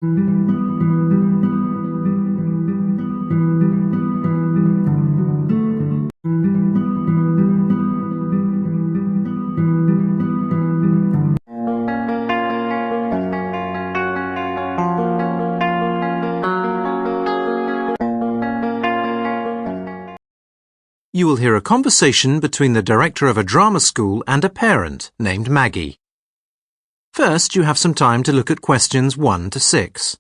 You will hear a conversation between the director of a drama school and a parent named Maggie. First, you have some time to look at questions 1 to 6.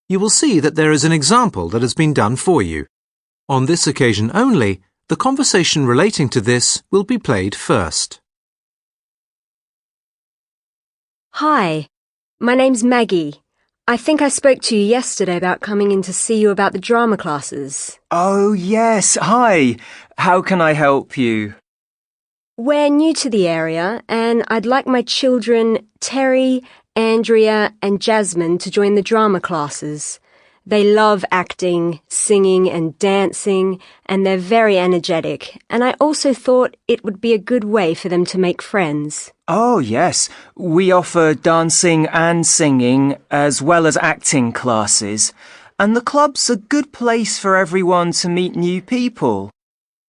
You will see that there is an example that has been done for you. On this occasion only, the conversation relating to this will be played first. Hi, my name's Maggie. I think I spoke to you yesterday about coming in to see you about the drama classes. Oh, yes. Hi. How can I help you? We're new to the area and I'd like my children, Terry, Andrea and Jasmine, to join the drama classes. They love acting, singing and dancing, and they're very energetic, and I also thought it would be a good way for them to make friends. Oh, yes. We offer dancing and singing as well as acting classes, and the club's a good place for everyone to meet new people.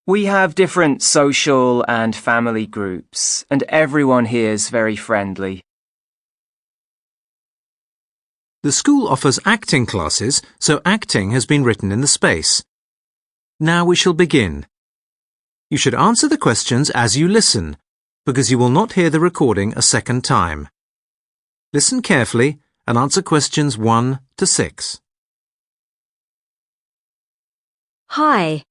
We have different social and family groups, and everyone here is very friendly. The school offers acting classes, so acting has been written in the space. Now we shall begin. You should answer the questions as you listen, because you will not hear the recording a second time. Listen carefully and answer questions 1 to 6. Hi,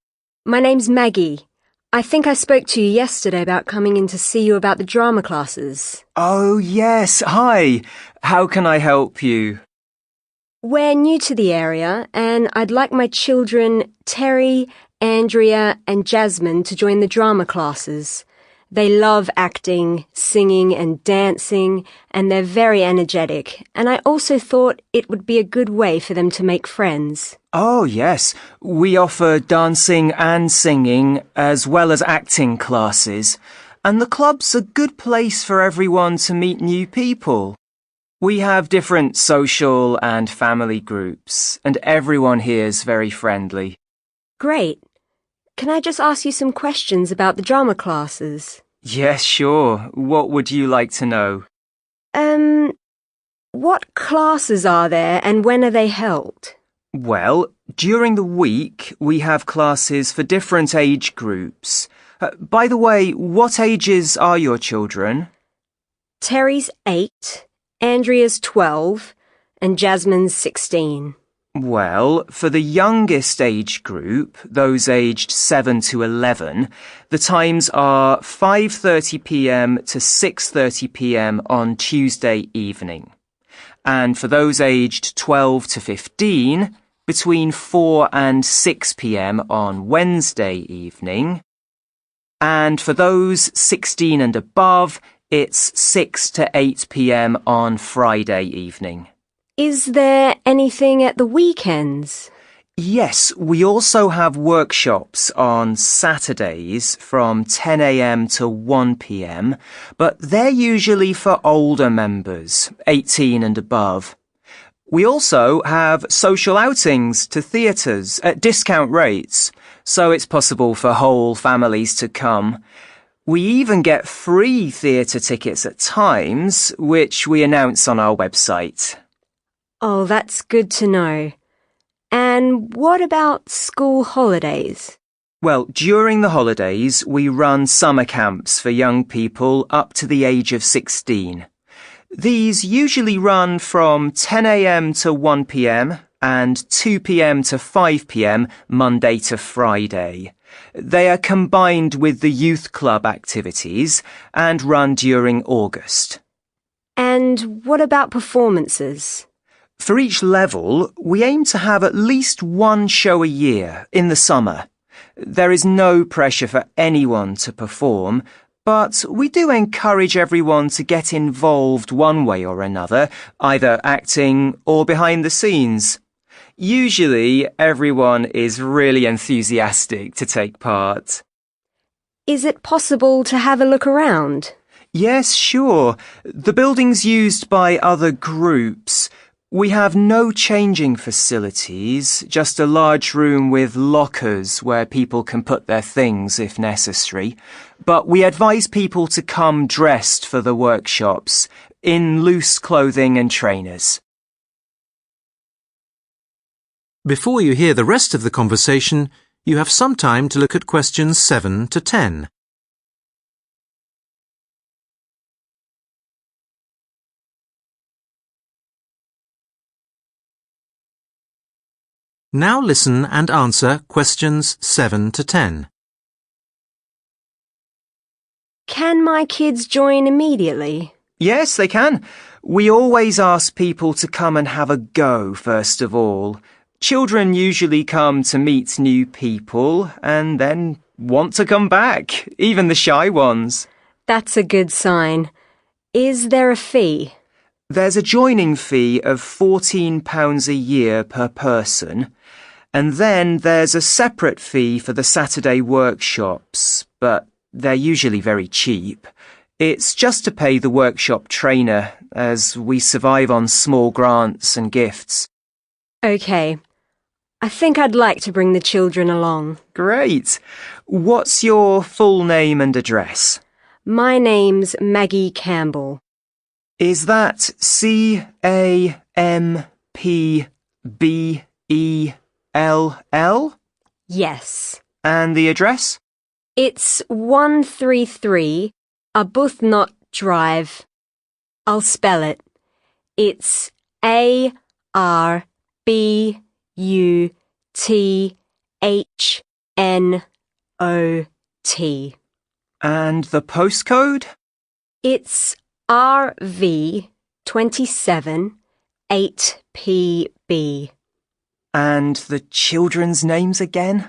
my name's Maggie. I think I spoke to you yesterday about coming in to see you about the drama classes. Oh, yes. Hi. How can I help you? We're new to the area and I'd like my children, Terry, Andrea and Jasmine, to join the drama classes. They love acting, singing and dancing, and they're very energetic, and I also thought it would be a good way for them to make friends. Oh, yes. We offer dancing and singing as well as acting classes, and the club's a good place for everyone to meet new people. We have different social and family groups, and everyone here is very friendly. Great. Can I just ask you some questions about the drama classes? Yes, sure. What would you like to know? What classes are there and when are they held? Well, during the week, we have classes for different age groups. By the way, what ages are your children? Terry's 8. Andrea's 12 and Jasmine's 16. Well, for the youngest age group, those aged 7 to 11, the times are 5:30 p.m. to 6:30 p.m. on Tuesday evening. And for those aged 12 to 15, between 4 and 6 p.m. on Wednesday evening. And for those 16 and above, it's 6 to 8 p.m. on Friday evening. Is there anything at the weekends? Yes, we also have workshops on Saturdays from 10 a.m. to 1 p.m, but they're usually for older members, 18 and above. We also have social outings to theatres at discount rates, so it's possible for whole families to come. We even get free theatre tickets at times, which we announce on our website. Oh, that's good to know. And what about school holidays? Well, during the holidays, we run summer camps for young people up to the age of 16. These usually run from 10 a.m. to 1 p.m. and 2 p.m. to 5 p.m. Monday to Friday. They are combined with the youth club activities and run during August. And what about performances? For each level, we aim to have at least one show a year in the summer. There is no pressure for anyone to perform, but we do encourage everyone to get involved one way or another, either acting or behind the scenes. Usually, everyone is really enthusiastic to take part. Is it possible to have a look around? Yes, sure. The building's used by other groups. We have no changing facilities, just a large room with lockers where people can put their things if necessary. But we advise people to come dressed for the workshops, in loose clothing and trainers. Before you hear the rest of the conversation, you have some time to look at questions 7 to 10. Now listen and answer questions 7 to 10. Can my kids join immediately? Yes, they can. We always ask people to come and have a go first of all. Children usually come to meet new people and then want to come back, even the shy ones. That's a good sign. Is there a fee? There's a joining fee of £14 a year per person, and then there's a separate fee for the Saturday workshops, but they're usually very cheap. It's just to pay the workshop trainer, as we survive on small grants and gifts. OK. I think I'd like to bring the children along. Great. What's your full name and address? My name's Maggie Campbell. Is that Campbell? Yes. And the address? It's 133 Arbuthnot Drive. I'll spell it. It's Arbuthnot. And the postcode? It's RV27 8PB. And the children's names again?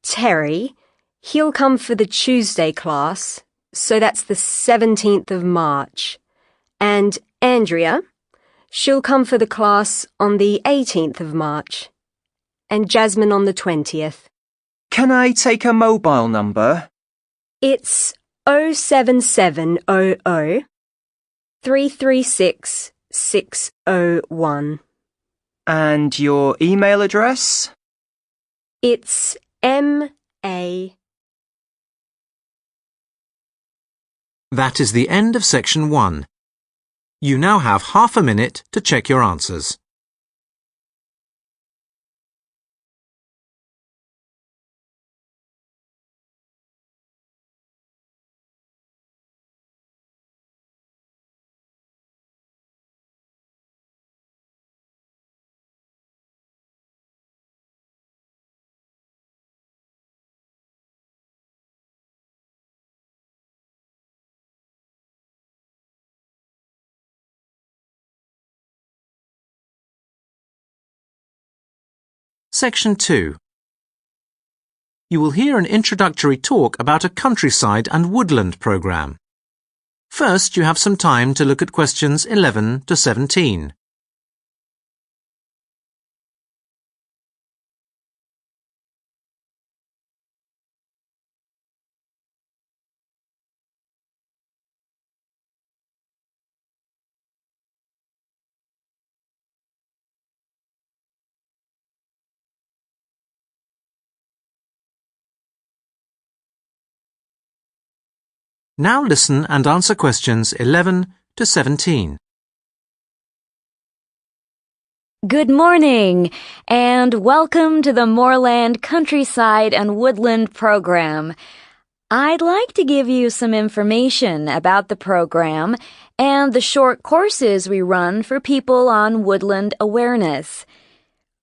Terry, he'll come for the Tuesday class, so that's the 17th of March. And Andrea, she'll come for the class on the 18th of March. And Jasmine on the 20th. Can I take a mobile number? It's 07700 336 601. And your email address? It's MA. That is the end of section 1. You now have half a minute to check your answers. Section 2. You will hear an introductory talk about a countryside and woodland programme. First, you have some time to look at questions 11 to 17. Now listen and answer questions 11 to 17. Good morning, and welcome to the Moorland Countryside and Woodland program. I'd like to give you some information about the program and the short courses we run for people on woodland awareness.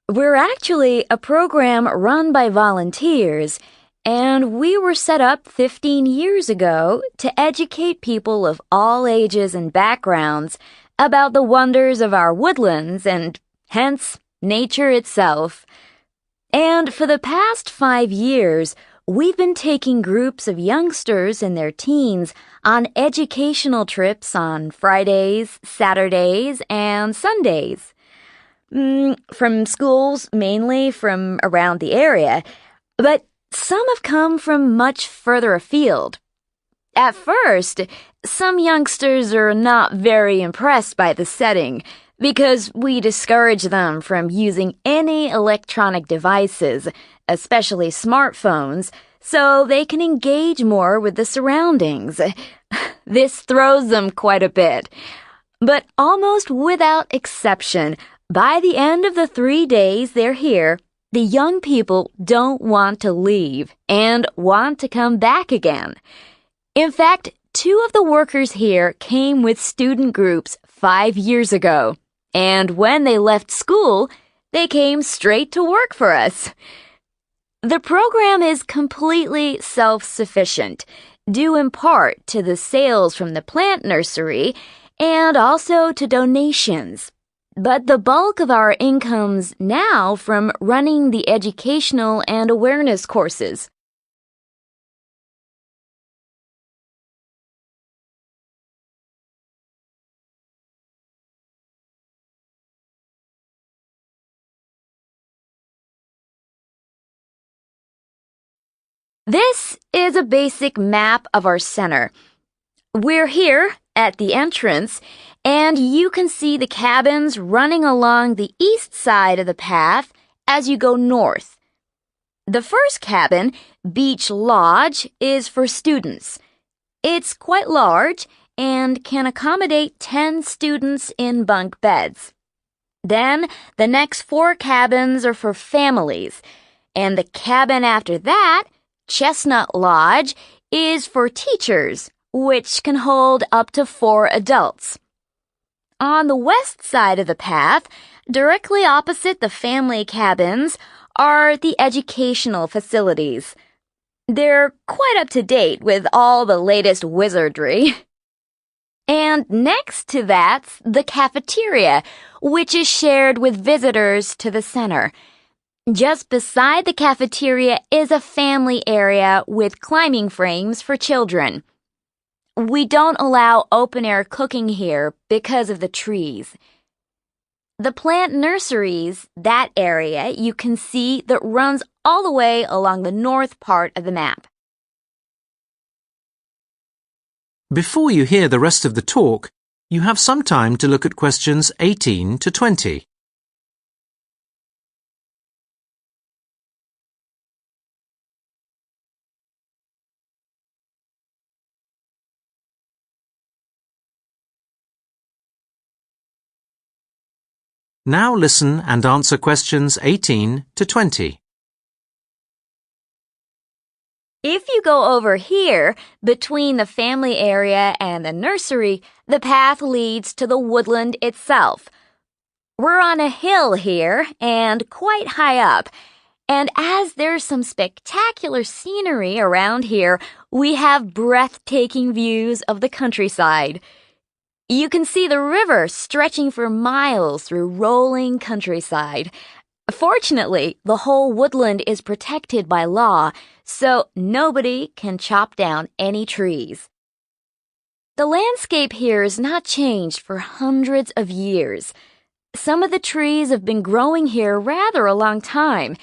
We're actually a program run by volunteers, and we were set up 15 years ago to educate people of all ages and backgrounds about the wonders of our woodlands and hence nature itself. And for the past 5 years, we've been taking groups of youngsters in their teens on educational trips on Fridays, Saturdays, and Sundays. From schools, mainly from around the area, but some have come from much further afield. At first, some youngsters are not very impressed by the setting because we discourage them from using any electronic devices, especially smartphones, so they can engage more with the surroundings. This throws them quite a bit. But almost without exception, by the end of the 3 days they're here, the young people don't want to leave and want to come back again. In fact, 2 of the workers here came with student groups 5 years ago, and when they left school, they came straight to work for us. The program is completely self-sufficient, due in part to the sales from the plant nursery and also to donations. But the bulk of our income's now from running the educational and awareness courses. This is a basic map of our center. We're here at the entrance, and you can see the cabins running along the east side of the path as you go north. The first cabin, Beach Lodge, is for students. It's quite large and can accommodate 10 students in bunk beds. Then the next 4 cabins are for families, and the cabin after that, Chestnut Lodge, is for teachers, which can hold up to 4 adults. On the west side of the path, directly opposite the family cabins, are the educational facilities. They're quite up to date with all the latest wizardry. And next to that's the cafeteria, which is shared with visitors to the center. Just beside the cafeteria is a family area with climbing frames for children. We don't allow open-air cooking here because of the trees. The plant nurseries, that area you can see that runs all the way along the north part of the map. Before you hear the rest of the talk, you have some time to look at questions 18 to 20. Now listen and answer questions 18 to 20. If you go over here, between the family area and the nursery, the path leads to the woodland itself. We're on a hill here and quite high up, and as there's some spectacular scenery around here, we have breathtaking views of the countryside. You can see the river stretching for miles through rolling countryside. Fortunately, the whole woodland is protected by law, so nobody can chop down any trees. The landscape here is not changed for hundreds of years. Some of the trees have been growing here rather a long time,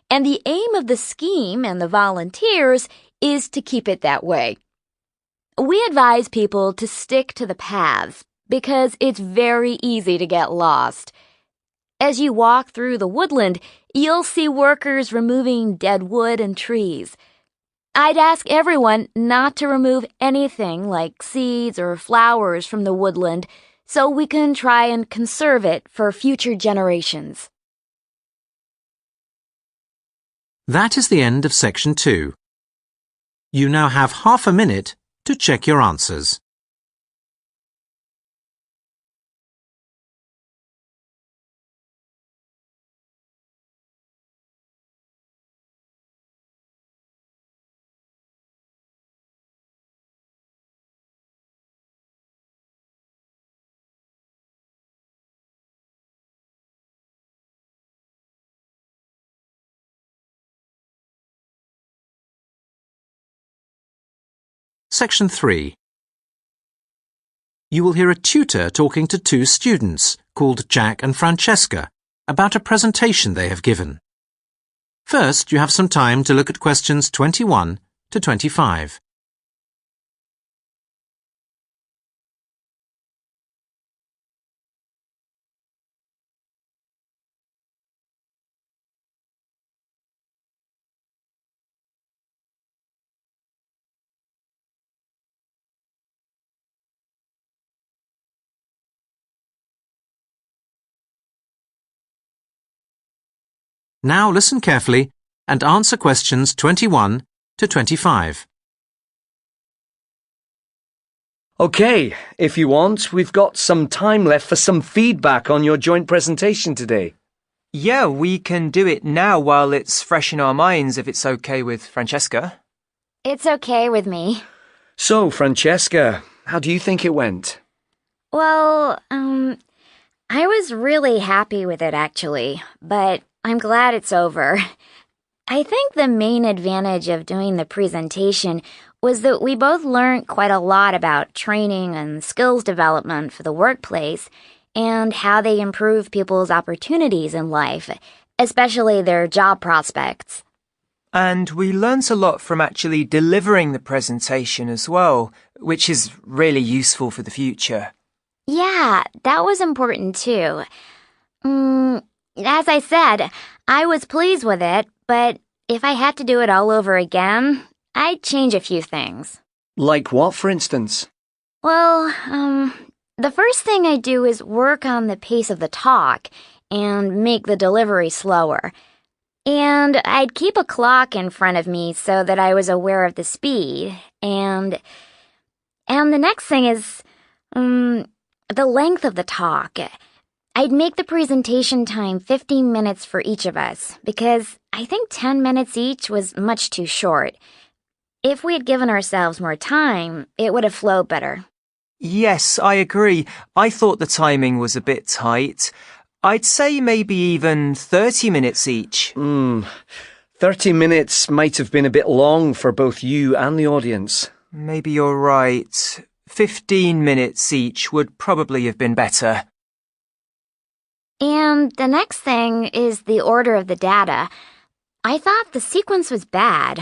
and the aim of the scheme and the volunteers is to keep it that way. We advise people to stick to the paths because it's very easy to get lost. As you walk through the woodland, you'll see workers removing dead wood and trees. I'd ask everyone not to remove anything like seeds or flowers from the woodland so we can try and conserve it for future generations. That is the end of section 2. You now have half a minute to check your answers. Section 3. You will hear a tutor talking to two students called Jack and Francesca about a presentation they have given. First, you have some time to look at questions 21 to 25. Now listen carefully and answer questions 21 to 25. OK, if you want, we've got some time left for some feedback on your joint presentation today. Yeah, we can do it now while it's fresh in our minds if it's okay with Francesca. It's okay with me. So, Francesca, how do you think it went? Well, I was really happy with it actually, but I'm glad it's over. I think the main advantage of doing the presentation was that we both learned quite a lot about training and skills development for the workplace and how they improve people's opportunities in life, especially their job prospects. And we learnt a lot from actually delivering the presentation as well, which is really useful for the future. Yeah, that was important too. As I said, I was pleased with it, but if I had to do it all over again, I'd change a few things. Like what, for instance? Well, the first thing I'd do is work on the pace of the talk and make the delivery slower. And I'd keep a clock in front of me so that I was aware of the speed. And the next thing is, the length of the talk. I'd make the presentation time 15 minutes for each of us, because I think 10 minutes each was much too short. If we had given ourselves more time, it would have flowed better. Yes, I agree. I thought the timing was a bit tight. I'd say maybe even 30 minutes each. 30 minutes might have been a bit long for both you and the audience. Maybe you're right. 15 minutes each would probably have been better. And the next thing is the order of the data. I thought the sequence was bad.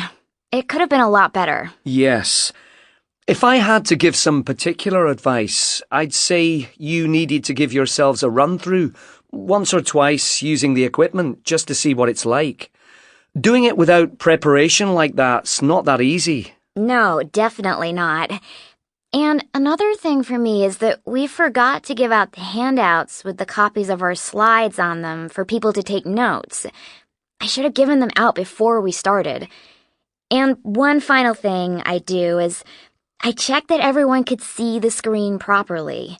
It could have been a lot better. Yes. If I had to give some particular advice, I'd say you needed to give yourselves a run-through once or twice using the equipment just to see what it's like. Doing it without preparation like that's not that easy. No, definitely not. And another thing for me is that we forgot to give out the handouts with the copies of our slides on them for people to take notes. I should have given them out before we started. And one final thing I do is I check that everyone could see the screen properly.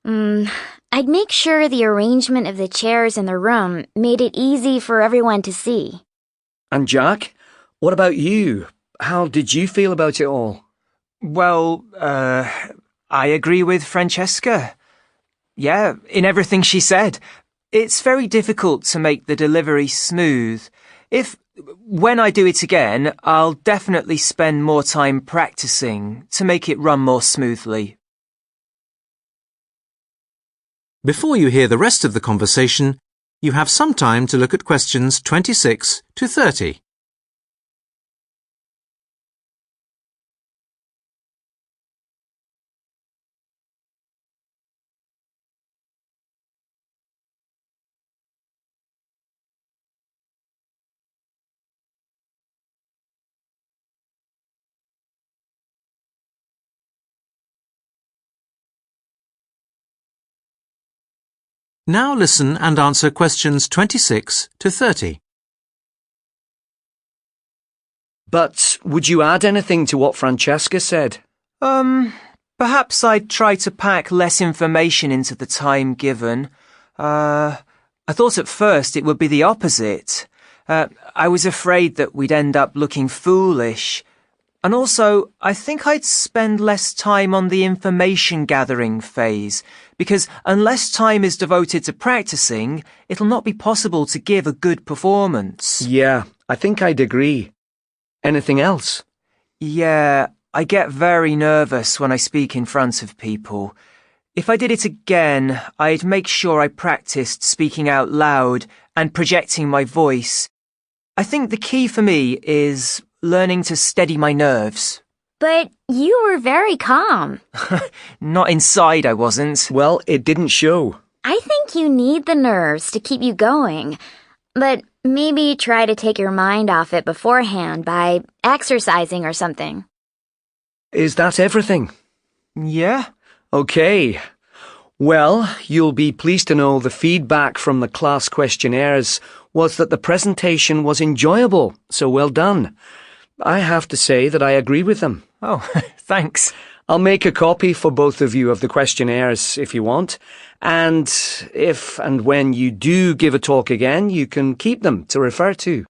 I'd make sure the arrangement of the chairs in the room made it easy for everyone to see. And Jack, what about you? How did you feel about it all? Well, I agree with Francesca. Yeah, in everything she said. It's very difficult to make the delivery smooth. When I do it again, I'll definitely spend more time practicing to make it run more smoothly. Before you hear the rest of the conversation, you have some time to look at questions 26 to 30. Now listen and answer questions 26 to 30. But would you add anything to what Francesca said? Perhaps I'd try to pack less information into the time given. I thought at first it would be the opposite. I was afraid that we'd end up looking foolish. And also, I think I'd spend less time on the information gathering phase, because unless time is devoted to practicing, it'll not be possible to give a good performance. Yeah, I think I'd agree. Anything else? Yeah, I get very nervous when I speak in front of people. If I did it again, I'd make sure I practiced speaking out loud and projecting my voice. I think the key for me is learning to steady my nerves. But you were very calm. Not inside, I wasn't. Well, it didn't show. I think you need the nerves to keep you going. But maybe try to take your mind off it beforehand by exercising or something. Is that everything? Yeah? Okay. Well, you'll be pleased to know the feedback from the class questionnaires was that the presentation was enjoyable, so well done. I have to say that I agree with them. Oh, thanks. I'll make a copy for both of you of the questionnaires if you want, and if and when you do give a talk again, you can keep them to refer to.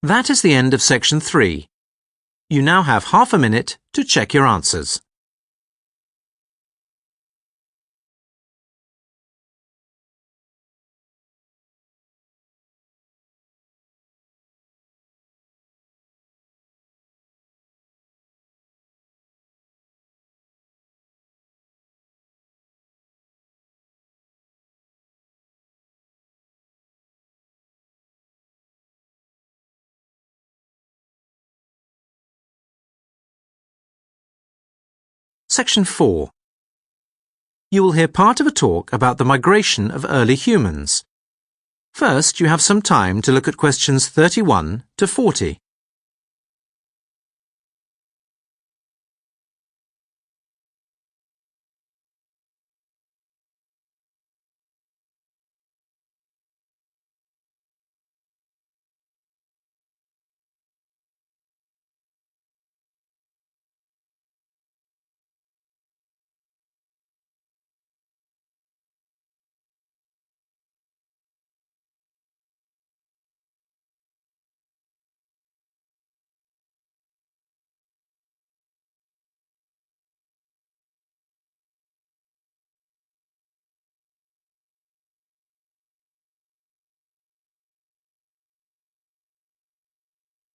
That is the end of section 3. You now have half a minute to check your answers. Section 4. You will hear part of a talk about the migration of early humans. First, you have some time to look at questions 31 to 40.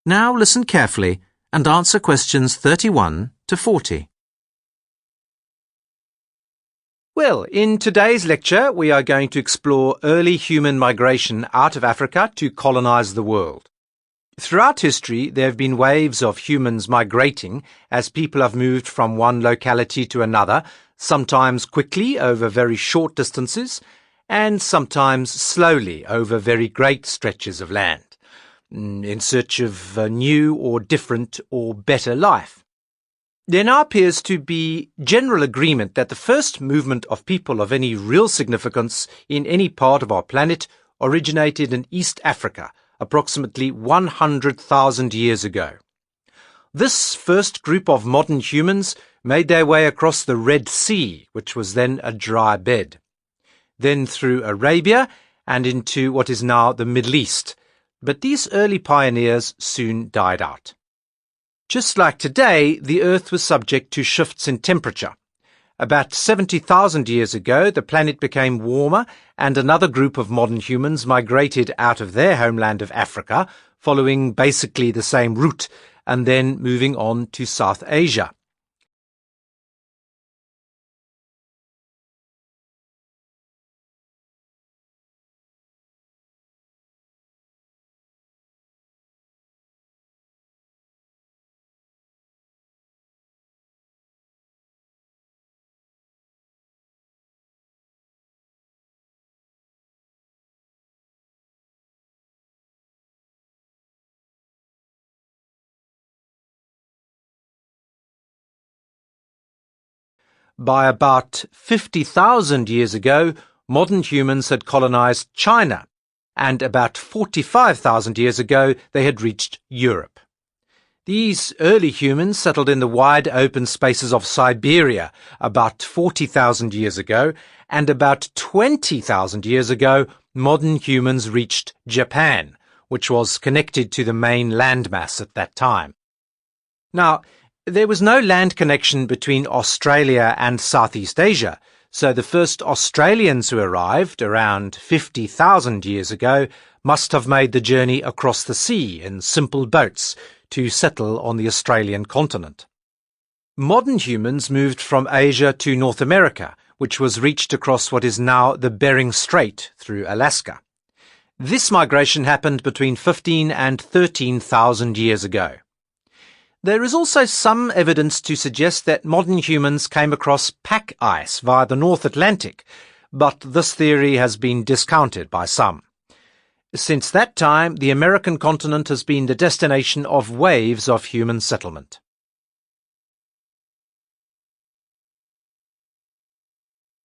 Now listen carefully and answer questions 31 to 40. Well, in today's lecture, we are going to explore early human migration out of Africa to colonize the world. Throughout history, there have been waves of humans migrating as people have moved from one locality to another, sometimes quickly over very short distances, and sometimes slowly over very great stretches of land, in search of a new or different or better life. There now appears to be general agreement that the first movement of people of any real significance in any part of our planet originated in East Africa, approximately 100,000 years ago. This first group of modern humans made their way across the Red Sea, which was then a dry bed, then through Arabia and into what is now the Middle East. But these early pioneers soon died out. Just like today, the Earth was subject to shifts in temperature. About 70,000 years ago, the planet became warmer and another group of modern humans migrated out of their homeland of Africa, following basically the same route, and then moving on to South Asia. By about 50,000 years ago, modern humans had colonized China, and about 45,000 years ago they had reached Europe. These early humans settled in the wide open spaces of Siberia about 40,000 years ago, and about 20,000 years ago modern humans reached Japan, which was connected to the main landmass at that time. Now, there was no land connection between Australia and Southeast Asia, so the first Australians who arrived around 50,000 years ago must have made the journey across the sea in simple boats to settle on the Australian continent. Modern humans moved from Asia to North America, which was reached across what is now the Bering Strait through Alaska. This migration happened between 15 and 13,000 years ago. There is also some evidence to suggest that modern humans came across pack ice via the North Atlantic, but this theory has been discounted by some. Since that time, the American continent has been the destination of waves of human settlement.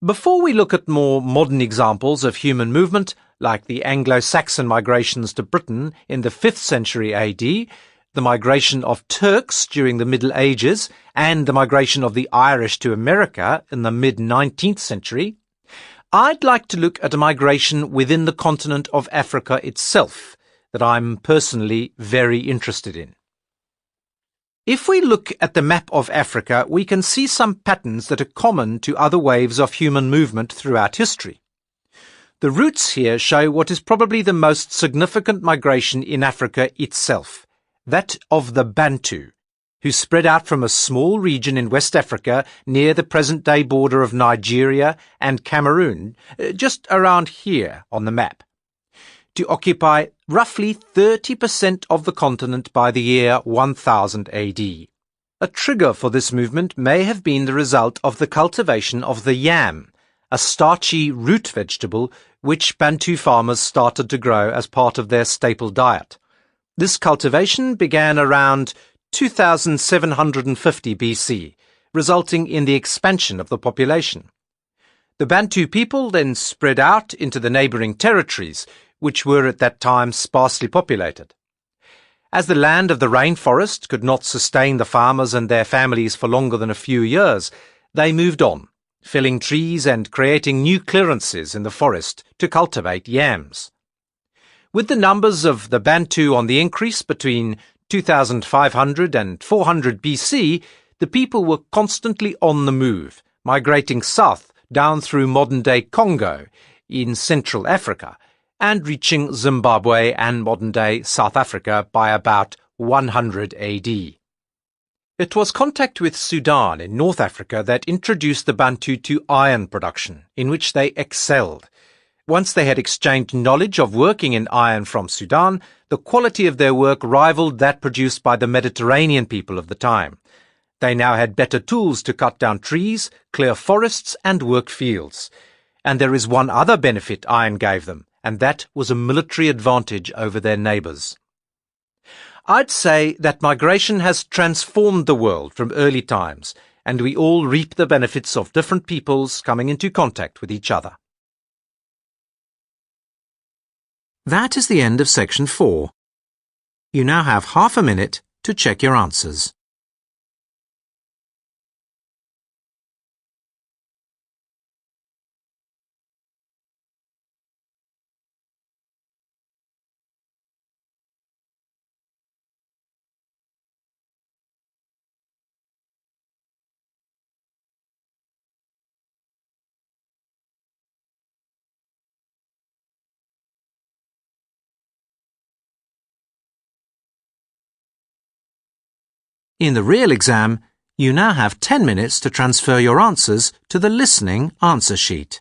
Before we look at more modern examples of human movement, like the Anglo-Saxon migrations to Britain in the 5th century AD, the migration of Turks during the Middle Ages, and the migration of the Irish to America in the mid-19th century, I'd like to look at a migration within the continent of Africa itself that I'm personally very interested in. If we look at the map of Africa, we can see some patterns that are common to other waves of human movement throughout history. The routes here show what is probably the most significant migration in Africa itself, that of the Bantu, who spread out from a small region in West Africa near the present-day border of Nigeria and Cameroon, just around here on the map, to occupy roughly 30% of the continent by the year 1000 AD. A trigger for this movement may have been the result of the cultivation of the yam, a starchy root vegetable which Bantu farmers started to grow as part of their staple diet. This cultivation began around 2750 BC, resulting in the expansion of the population. The Bantu people then spread out into the neighbouring territories, which were at that time sparsely populated. As the land of the rainforest could not sustain the farmers and their families for longer than a few years, they moved on, felling trees and creating new clearances in the forest to cultivate yams. With the numbers of the Bantu on the increase between 2500 and 400 BC, the people were constantly on the move, migrating south down through modern-day Congo in Central Africa and reaching Zimbabwe and modern-day South Africa by about 100 AD. It was contact with Sudan in North Africa that introduced the Bantu to iron production, in which they excelled. Once they had exchanged knowledge of working in iron from Sudan, the quality of their work rivaled that produced by the Mediterranean people of the time. They now had better tools to cut down trees, clear forests, and work fields. And there is one other benefit iron gave them, and that was a military advantage over their neighbours. I'd say that migration has transformed the world from early times, and we all reap the benefits of different peoples coming into contact with each other. That is the end of section 4. You now have half a minute to check your answers. In the real exam, you now have 10 minutes to transfer your answers to the listening answer sheet.